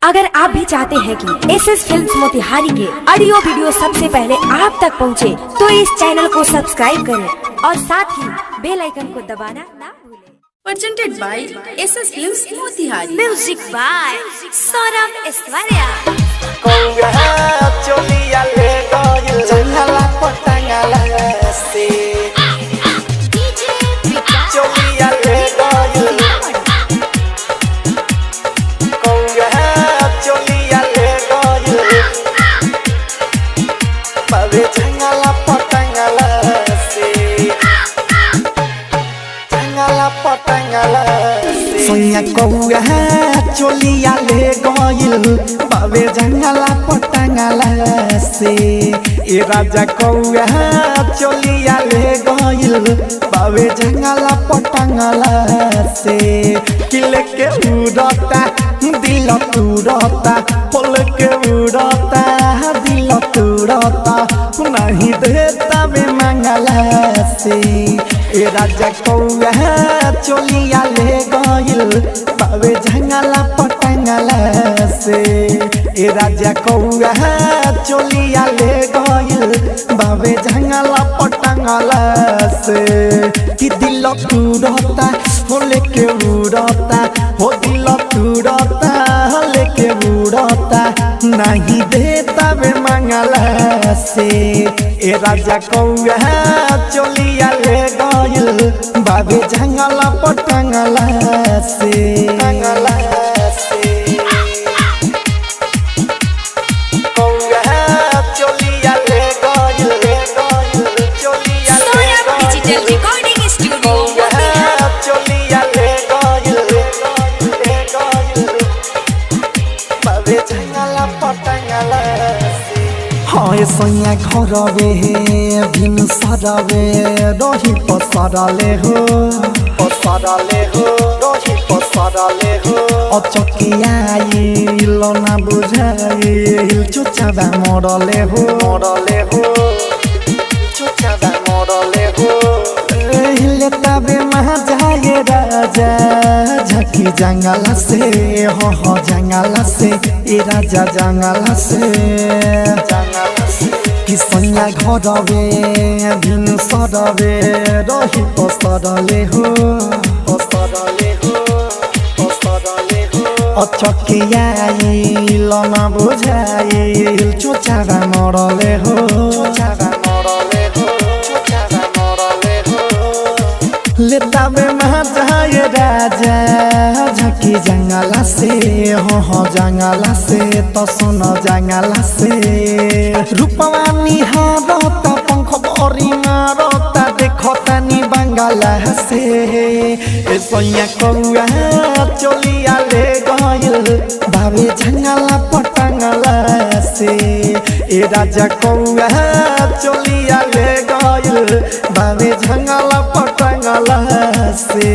अगर आप भी चाहते हैं कि एसएस फिल्म्स मोतिहारी के ऑडियो वीडियो सबसे पहले आप तक पहुंचे, तो इस चैनल को सब्सक्राइब करें और साथ ही बेल आइकन को दबाना ना भूलें। Presented by SS Films Motihari. Music by Saurabh Aishwarya. सोनिया कौआ चोलिया ले गइल बाबे जंगला पटंगला से। ए राजा कौआ चोलिया ले गइल बाबे जंगला पटंगला से। किले के उड़ता दिल तुड़ता, पोल के उड़ता दिल तुड़ता, नहीं देता बे मंगला से। ए राजा कौआ चोलिया ले गइल बाबे जंगला पटंगला से। ए राजा कौआ चोलिया ले गइल बाबे जंगला पटंगला से। कि दिल तुड़ता हो लेके उड़ता, हो दिल तुड़ता लेके उड़ता, नहीं देता बे मंगला से। ए राजा कौआ चोलिया ले गइल बाबे जंगला पटंगला से। हाय सोनिया घरवे भिन सरवे रही पसरले हो रही पसरले हो। अचकियाइल ना बुझाइल चुचाबा मरले हो चुचाबा मरले हो। हिले तबे महाजाए राजा झकी जंगला से, हो जंगला से। ए राजा जंगला से कि सोनिया घरवे भिन सरवे रही पसरले हो अचकियाइल ना बुझाइल चुचाबा मरले हो। लेता बे महाजाए राजा झकी जंगला से, हो जंगला से। तो सुन जंगला से रूपवा निहारता पंख बरी मारता, देखता नी बंगला से। ए सोनिया कौआ चोलिया ले गइल बाबे जंगला पटंगला से। ए राजा कौआ चोलिया ले गइल बाबे जंगला पटंगला से।